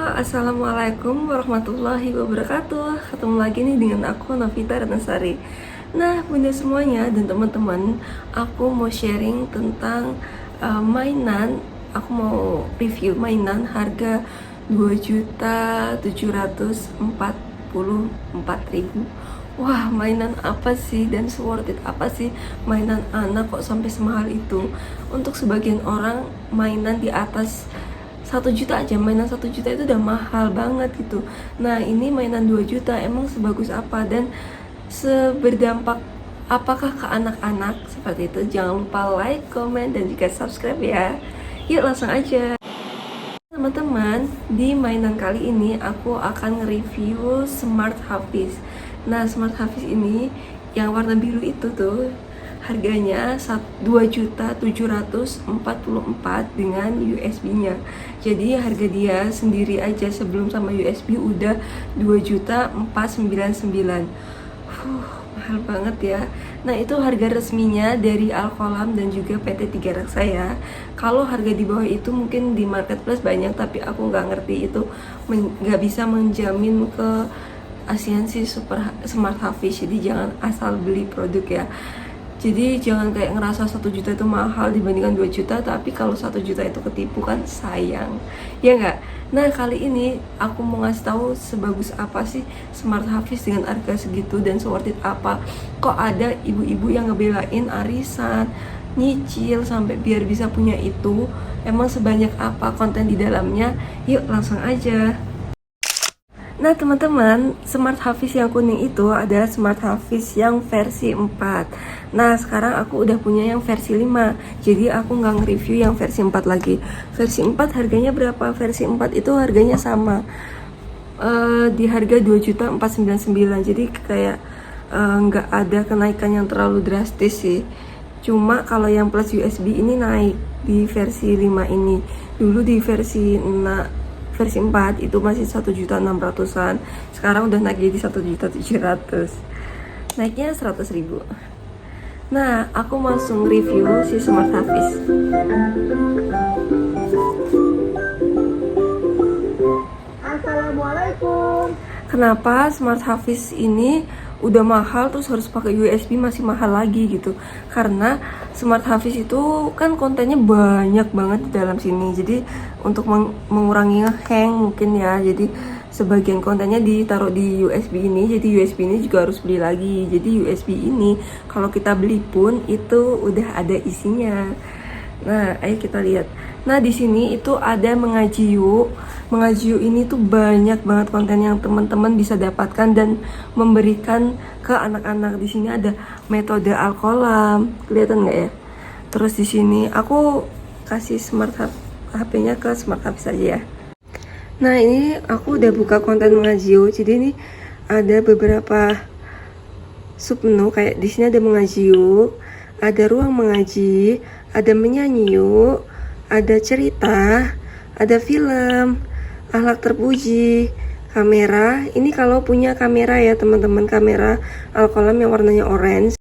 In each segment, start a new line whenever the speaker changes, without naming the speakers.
Assalamualaikum warahmatullahi wabarakatuh. Ketemu lagi nih dengan aku Novita Ratnasari. Nah bunda semuanya dan teman-teman, aku mau sharing tentang mainan. Aku mau review mainan harga 2.744.000. Wah, mainan apa sih dan worth it apa sih mainan anak kok sampai semahal itu? Untuk sebagian orang mainan di atas 1 juta aja, mainan 1 juta itu udah mahal banget gitu. Nah ini mainan 2 juta emang sebagus apa dan seberdampak apakah ke anak-anak seperti itu? Jangan lupa like, comment, dan juga subscribe ya. Yuk langsung aja. Teman-teman, di mainan kali ini aku akan nge-review Smart Hafiz. Nah Smart Hafiz ini yang warna biru itu tuh harganya 2.744.000 dengan USB-nya. Jadi harga dia sendiri aja sebelum sama USB udah 2.499.000. Mahal banget ya. Nah itu harga resminya dari Alkolam dan juga PT Tiga Raksa ya. Kalau harga di bawah itu mungkin di marketplace banyak, tapi aku nggak ngerti itu, nggak bisa menjamin ke asiansi super smart hafiz. Jadi jangan asal beli produk ya. Jadi jangan kayak ngerasa 1 juta itu mahal dibandingkan 2 juta, tapi kalau 1 juta itu ketipu kan sayang, ya nggak? Nah kali ini aku mau ngasih tahu sebagus apa sih Smart Hafiz dengan harga segitu dan worth it apa. Kok ada ibu-ibu yang ngebelain arisan, nyicil sampai biar bisa punya itu? Emang sebanyak apa konten di dalamnya? Yuk langsung aja. Nah teman-teman, Smart Hafiz yang kuning itu adalah Smart Hafiz yang versi 4. Nah sekarang aku udah punya yang versi 5, jadi aku nggak nge-review yang versi 4 lagi. Versi 4 harganya berapa? Versi 4 itu harganya sama, di harga 2.499.000. Jadi kayak nggak ada kenaikan yang terlalu drastis sih. Cuma kalau yang plus USB ini naik di versi 5 ini. Dulu di versi 4 itu masih 1.600.000-an. Sekarang udah naik jadi 1.700.000. Naiknya 100.000. Nah, aku langsung review si Smart Hafiz. Assalamualaikum. Kenapa Smart Hafiz ini udah mahal terus harus pakai USB masih mahal lagi gitu? Karena Smart Hafiz itu kan kontennya banyak banget di dalam sini. Jadi untuk mengurangi hang mungkin ya. Jadi sebagian kontennya ditaruh di USB ini. Jadi USB ini juga harus beli lagi. Jadi USB ini kalau kita beli pun itu udah ada isinya. Nah, ayo kita lihat. Nah, di sini itu ada mengaji yuk. Mengaji yuk ini tuh banyak banget konten yang teman-teman bisa dapatkan dan memberikan ke anak-anak. Di sini ada metode Alkolam. Kelihatan nggak ya? Terus di sini aku kasih HP-nya ke Smart Hafiz aja ya. Nah, ini aku udah buka konten mengaji yuk. Jadi ini ada beberapa submenu kayak di sini ada mengaji yuk, ada ruang mengaji, ada menyanyi yuk, ada cerita, ada film, akhlak terpuji, kamera. Ini kalau punya kamera ya teman-teman, kamera Alkolam yang warnanya orange.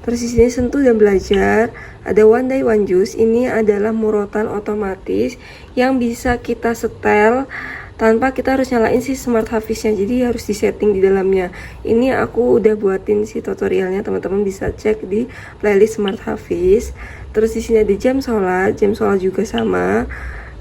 Terus di sini sentuh dan belajar, ada one day one juice. Ini adalah murotan otomatis yang bisa kita setel tanpa kita harus nyalain si Smart Hafiznya. Jadi harus disetting di dalamnya. Ini aku udah buatin si tutorialnya, teman-teman bisa cek di playlist Smart Hafiz. Terus di sini ada jam sholat juga sama.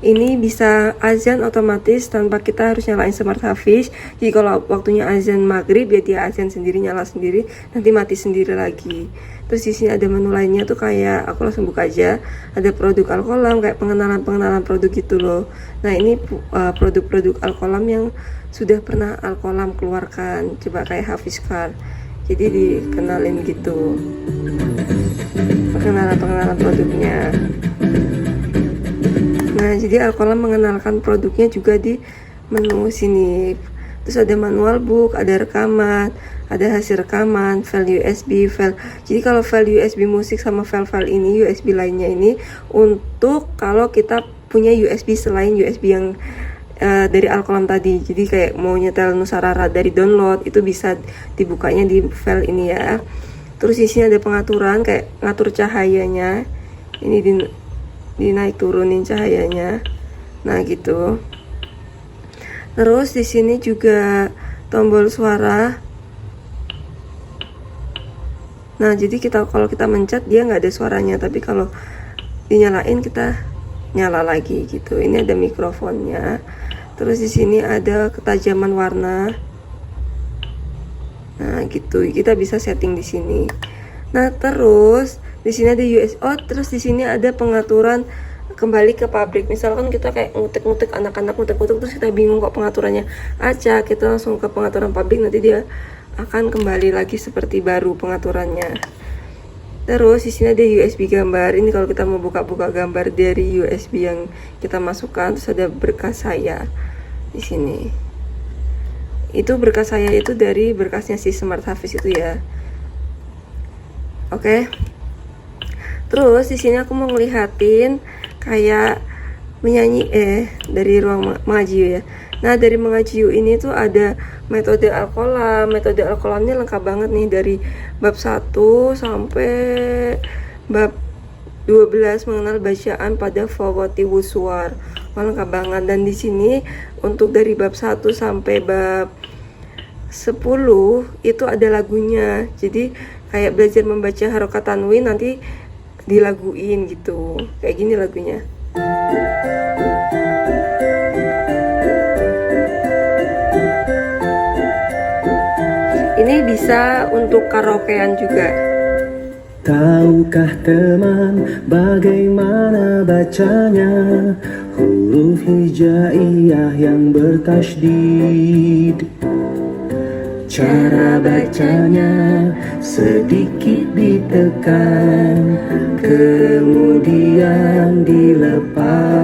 Ini bisa azan otomatis tanpa kita harus nyalain Smart Hafiz. Jadi kalau waktunya azan maghrib ya dia azan sendiri, nyala sendiri, nanti mati sendiri lagi. Terus di sini ada menu lainnya tuh kayak aku langsung buka aja. Ada produk Alkolam kayak pengenalan produk gitu loh. Nah ini produk-produk Alkolam yang sudah pernah Alkolam keluarkan. Coba kayak Hafiz Card. Jadi dikenalin gitu. Pengenalan produknya. Nah, jadi Alkolam mengenalkan produknya juga di menu sini. Terus ada manual book, ada rekaman, ada hasil rekaman, file USB, file. Jadi kalau file USB musik sama file-file ini, USB lainnya ini untuk kalau kita punya USB selain USB yang dari Alkolam tadi. Jadi kayak mau nyetel Nusarara dari download itu bisa dibukanya di file ini ya. Terus di sini ada pengaturan kayak ngatur cahayanya. Ini dinaik turunin cahayanya. Nah gitu. Terus di sini juga tombol suara. Nah, jadi kalau kita mencet dia nggak ada suaranya, tapi kalau dinyalain kita nyala lagi gitu. Ini ada mikrofonnya. Terus di sini ada ketajaman warna. Nah, gitu. Kita bisa setting di sini. Nah, terus di sini ada Oh, terus di sini ada pengaturan kembali ke pabrik. Misalkan kita kayak ngutik-ngutik, anak-anak ngutik-ngutik terus kita bingung kok pengaturannya acak, kita langsung ke pengaturan pabrik, nanti dia akan kembali lagi seperti baru pengaturannya. Terus di sini ada USB gambar. Ini kalau kita mau buka-buka gambar dari USB yang kita masukkan. Terus ada berkas saya di sini. Itu berkas saya itu dari berkasnya si Smart Hafiz itu ya. Oke. Terus di sini aku mau ngelihatin kayak menyanyi dari ruang mengaji ya. Nah, dari mengaji ini tuh ada metode Al-Qalam. Metode Al-Qalam ini lengkap banget nih, dari bab 1 sampai bab 12 mengenal bacaan pada fawati wuswar. Lengkap banget. Dan di sini untuk dari bab 1 sampai bab 10 itu ada lagunya. Jadi kayak belajar membaca harokat tanwin nanti dilaguin gitu. Kayak gini lagunya. Ini bisa untuk karaokean juga.
Tahukah teman bagaimana bacanya huruf hijaiyah yang bertasydid? Cara bacanya sedikit ditekan, kemudian dilepas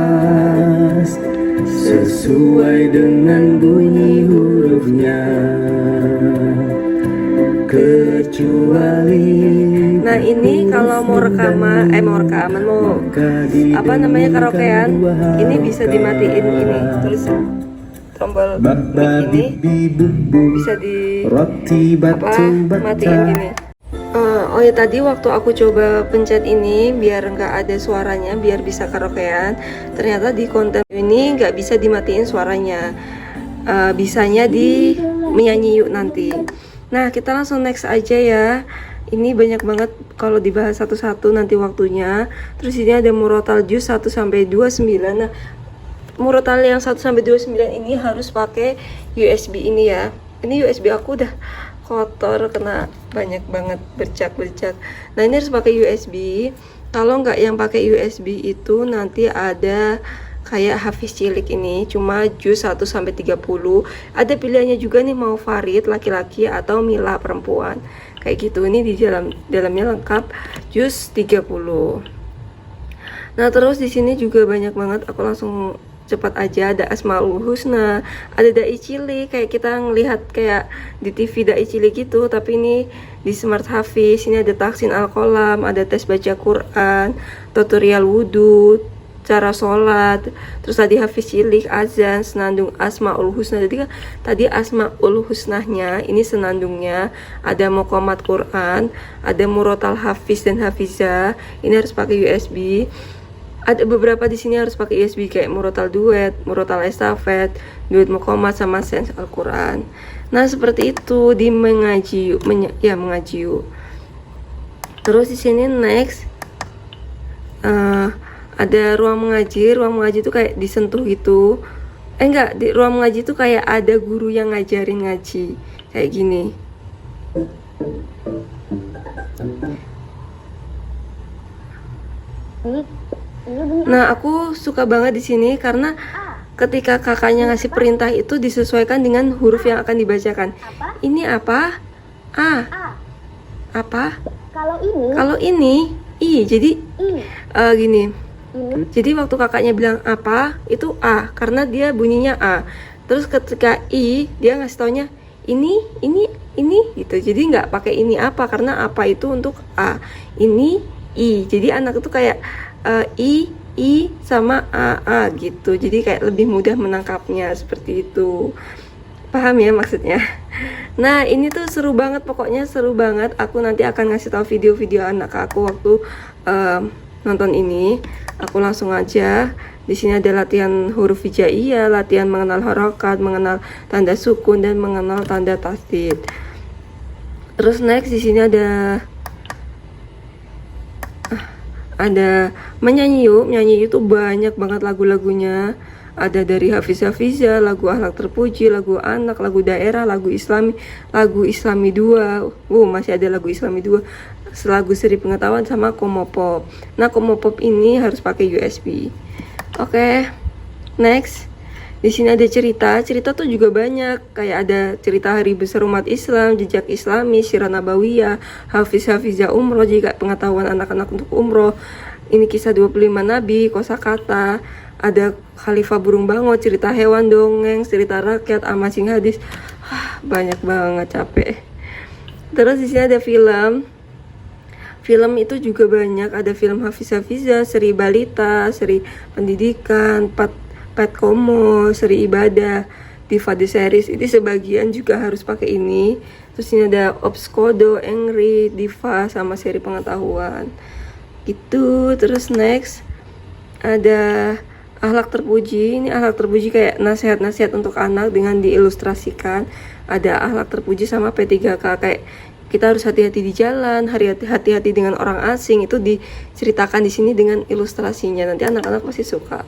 sesuai dengan bunyi hurufnya. Kecuali
nah, ini kalau mau rekaman mau karaokean, ini bisa dimatiin ini. Terus tombol ini bisa matiin gini. Oh ya, tadi waktu aku coba pencet ini biar nggak ada suaranya, biar bisa karaokean, ternyata di konten ini nggak bisa dimatiin suaranya. Bisanya di menyanyi yuk nanti. Nah, kita langsung next aja ya. Ini banyak banget kalau dibahas satu-satu nanti waktunya. Terus ini ada murotal juz 1 sampai 29. Nah, murotal yang 1 sampai 29 ini harus pakai USB ini ya. Ini USB aku udah kotor, kena banyak banget bercak-bercak. Nah, ini harus pakai USB. Kalau nggak yang pakai USB itu nanti ada kayak Hafiz cilik ini cuma juz 1 sampai 30. Ada pilihannya juga nih, mau Farid laki-laki atau Mila perempuan. Kayak gitu. Ini di dalamnya lengkap juz 30. Nah, terus di sini juga banyak banget, aku langsung cepat aja. Ada Asmaul Husna, ada dai cilik kayak kita ngelihat kayak di TV dai cilik gitu, tapi ini di Smart Hafiz. Ini ada tahsin Al-Qalam, ada tes baca Quran, tutorial wudhu, cara sholat, terus tadi Hafiz cilik, azan, senandung Asmaul Husna. Jadi kan tadi Asmaul Husnahnya, ini senandungnya, ada muqamat Quran, ada murotal Hafiz dan Hafizah. Ini harus pakai USB. Ada beberapa di sini harus pakai USB kayak murotal duet, murotal estafet, duet muqamat sama sens Al-Quran. Nah, seperti itu di mengaji yuk, mengaji yuk. Terus di sini next ada ruang mengaji. Ruang mengaji itu kayak disentuh gitu. Enggak, di ruang mengaji itu kayak ada guru yang ngajarin ngaji kayak gini. Nah, aku suka banget di sini karena ketika kakaknya ngasih perintah itu disesuaikan dengan huruf yang akan dibacakan. Ini apa? A. Apa? Kalau ini I. Jadi gini. Jadi waktu kakaknya bilang apa, itu A karena dia bunyinya A. Terus ketika I, dia ngasih taunya ini gitu. Jadi nggak pakai ini apa karena apa itu untuk A. Ini I. Jadi anak itu kayak I sama A gitu. Jadi kayak lebih mudah menangkapnya seperti itu. Paham ya maksudnya? Nah, ini tuh seru banget, pokoknya seru banget. Aku nanti akan ngasih tahu video-video anak aku waktu nonton ini, aku langsung aja. Di sini ada latihan huruf hijaiyah, latihan mengenal harokat, mengenal tanda sukun, dan mengenal tanda tasdid. Terus next di sini ada menyanyi yuk. Menyanyi itu banyak banget lagu-lagunya. Ada dari Hafiz Hafiza, lagu Akhlak Terpuji, lagu anak, lagu daerah, lagu Islami 2. Masih ada lagu Islami 2, lagu Seri Pengetahuan, sama Komopop. Nah, Komopop ini harus pakai USB. Oke. Next. Di sini ada cerita tuh juga banyak. Kayak ada cerita Hari Besar Umat Islam, Jejak Islami, Sirah Nabawiyah, Hafiz Hafiza Umroh, jika pengetahuan anak-anak untuk umroh. Ini kisah 25 Nabi, kosakata. Ada Khalifah Burung Bango, cerita hewan, dongeng, cerita rakyat, amasing hadis. Banyak banget, capek. Terus di sini ada film. Film itu juga banyak. Ada film Hafiz Hafiza, Seri Balita, Seri Pendidikan, Pet Komo, Seri Ibadah, Diva The Series. Ini sebagian juga harus pakai ini. Terus ini ada Obskodo, Engri, Diva, sama Seri Pengetahuan. Gitu. Terus next ada Akhlak Terpuji. Ini Akhlak Terpuji kayak nasihat-nasihat untuk anak dengan diilustrasikan. Ada Akhlak Terpuji sama P3K, kayak kita harus hati-hati di jalan, hati-hati dengan orang asing. Itu diceritakan di sini dengan ilustrasinya. Nanti anak-anak pasti suka.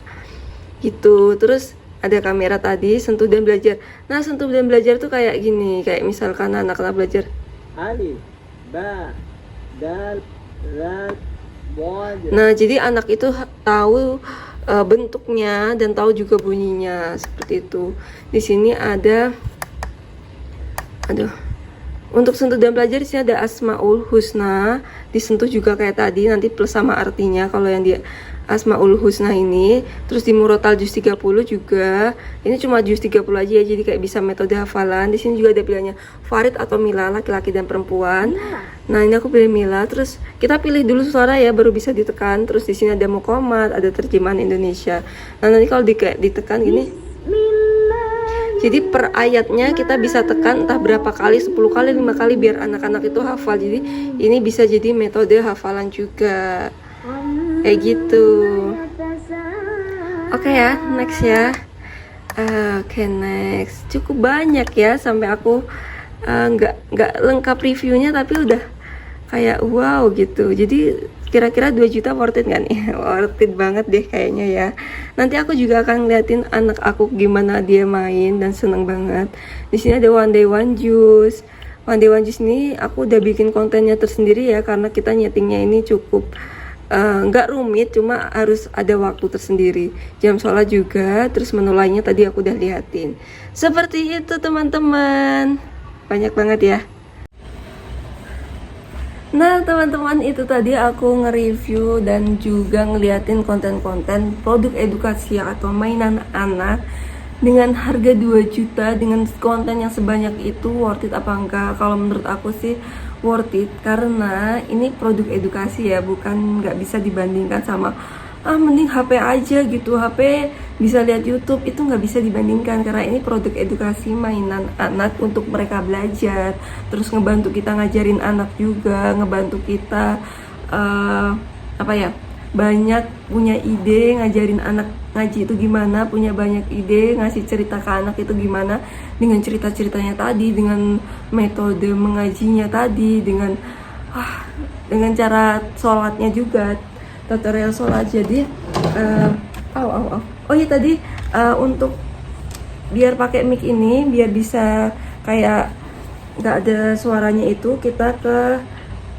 Gitu. Terus ada kamera tadi, sentuh dan belajar. Nah, sentuh dan belajar tuh kayak gini. Kayak misalkan anak-anak belajar
Alif, Ba, Dal, Ra, Bod.
Nah, jadi anak itu tahu bentuknya dan tahu juga bunyinya, seperti itu. Di sini ada untuk sentuh dan belajar, di sini ada Asmaul Husna, disentuh juga kayak tadi, nanti plus sama artinya kalau yang di Asmaul Husna ini. Terus di Murotal juz 30 juga. Ini cuma juz 30 aja ya, jadi kayak bisa metode hafalan. Di sini juga ada pilihannya Farid atau Mila, laki-laki dan perempuan. Nah, ini aku pilih Mila. Terus kita pilih dulu suara ya, baru bisa ditekan. Terus di sini ada muqomat, ada terjemahan Indonesia. Nah, nanti kalau ditekan gini, jadi per ayatnya kita bisa tekan entah berapa kali, 10 kali, 5 kali, biar anak-anak itu hafal. Jadi ini bisa jadi metode hafalan juga. Kayak gitu. Oke ya, next ya. Oke, next. Cukup banyak ya, sampai aku nggak lengkap reviewnya, tapi udah kayak wow gitu. Jadi kira-kira 2 juta worth it nggak nih? Worth it banget deh kayaknya ya. Nanti aku juga akan ngeliatin anak aku gimana dia main, dan seneng banget. Di sini ada One Day One Juice. One Day One Juice ini aku udah bikin kontennya tersendiri ya, karena kita nyetingnya ini cukup nggak rumit, cuma harus ada waktu tersendiri, jam sholat juga. Terus menu lainnya tadi aku udah liatin. Seperti itu teman-teman, banyak banget ya. Nah teman-teman, itu tadi aku nge-review dan juga ngeliatin konten-konten produk edukasi atau mainan anak dengan harga 2 juta, dengan konten yang sebanyak itu. Worth it apa enggak? Kalau menurut aku sih worth it, karena ini produk edukasi ya, bukan nggak bisa dibandingkan sama mending HP aja gitu. HP bisa lihat YouTube, itu nggak bisa dibandingkan, karena ini produk edukasi, mainan anak untuk mereka belajar, terus ngebantu kita ngajarin anak juga, ngebantu kita banyak punya ide ngajarin anak ngaji itu gimana, punya banyak ide ngasih cerita ke anak itu gimana, dengan cerita-ceritanya tadi, dengan metode mengajinya tadi, dengan cara sholatnya juga, tutorial sholat. Jadi oh iya tadi untuk biar pakai mic ini, biar bisa kayak nggak ada suaranya, itu kita ke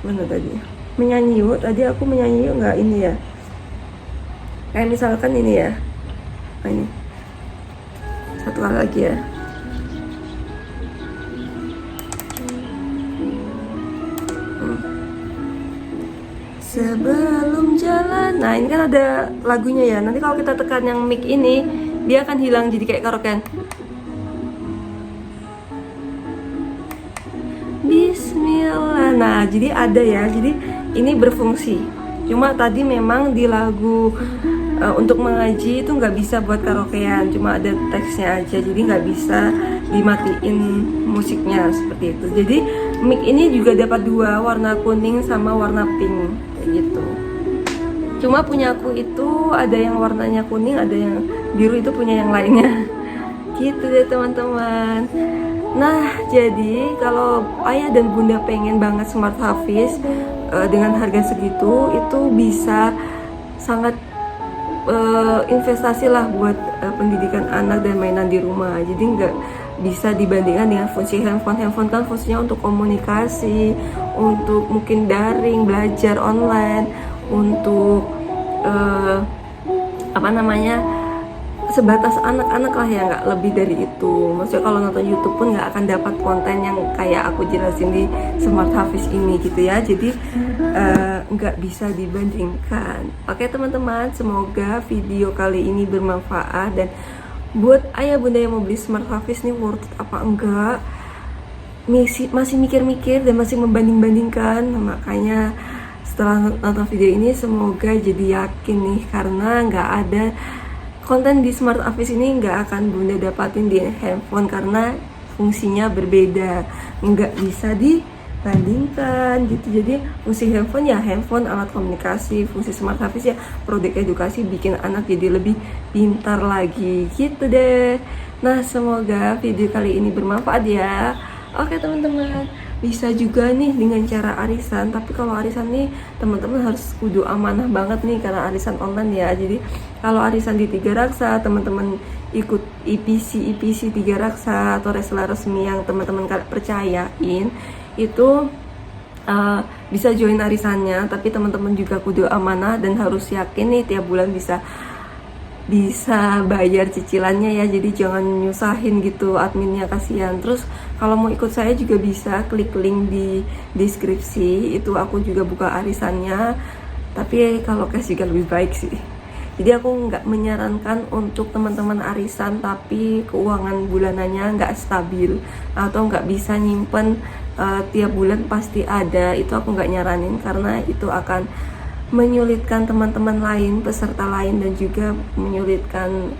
mana tadi, menyanyi yuk. Tadi aku menyanyi yuk nggak ini ya, kayak misalkan ini ya. Nah, ini satu kali lagi ya. Sebelum jalan. Nah, ini kan ada lagunya ya. Nanti kalau kita tekan yang mic ini, dia akan hilang jadi kayak karaokean. Bismillah. Nah, jadi ada ya. Jadi ini berfungsi. Cuma tadi memang di lagu untuk mengaji itu nggak bisa buat karaokean, cuma ada teksnya aja, jadi nggak bisa dimatiin musiknya seperti itu. Jadi mic ini juga dapat 2, warna kuning sama warna pink kayak gitu. Cuma punya aku itu ada yang warnanya kuning, ada yang biru, itu punya yang lainnya. Gitu deh teman-teman. Nah, jadi kalau ayah dan bunda pengen banget smart hafiz dengan harga segitu, itu bisa sangat investasi lah buat pendidikan anak dan mainan di rumah. Jadi nggak bisa dibandingkan dengan fungsi handphone. Handphone kan fungsinya untuk komunikasi, untuk mungkin daring, belajar online, untuk sebatas anak-anak lah ya, nggak lebih dari itu. Maksudnya kalau nonton YouTube pun nggak akan dapat konten yang kayak aku jelasin di Smart Hafiz ini gitu ya. Jadi nggak bisa dibandingkan. Oke teman-teman, semoga video kali ini bermanfaat, dan buat ayah bunda yang mau beli Smart Hafiz nih worth it apa enggak, masih mikir-mikir dan masih membanding-bandingkan. Makanya setelah nonton video ini semoga jadi yakin nih, karena nggak ada konten di Smart Hafiz ini nggak akan bunda dapatin di handphone karena fungsinya berbeda, nggak bisa dibandingkan gitu. Jadi fungsi handphone ya handphone, alat komunikasi. Fungsi Smart Hafiz ya produk edukasi, bikin anak jadi lebih pintar lagi gitu deh. Nah, semoga video kali ini bermanfaat ya. Oke teman-teman, bisa juga nih dengan cara arisan. Tapi kalau arisan nih teman-teman harus kudu amanah banget nih, karena arisan online ya. Jadi kalau arisan di 3 Raksa, teman-teman ikut IPC 3 Raksa atau Resela resmi yang teman-teman percayain, itu bisa join arisannya. Tapi teman-teman juga kudu amanah dan harus yakin nih tiap bulan bisa bayar cicilannya ya. Jadi jangan nyusahin gitu adminnya, kasihan. Terus kalau mau ikut saya juga bisa klik link di deskripsi, itu aku juga buka arisannya. Tapi kalau cash juga lebih baik sih. Jadi aku nggak menyarankan untuk teman-teman arisan tapi keuangan bulanannya nggak stabil atau nggak bisa nyimpen tiap bulan pasti ada. Itu aku nggak nyaranin, karena itu akan menyulitkan teman-teman lain, peserta lain, dan juga menyulitkan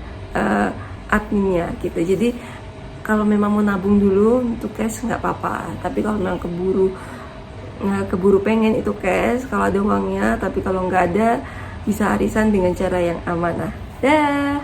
adminnya gitu. Jadi kalau memang mau nabung dulu untuk cash nggak apa-apa, tapi kalau memang keburu pengen itu cash kalau ada uangnya. Tapi kalau nggak ada, bisa arisan dengan cara yang amanah. Dah.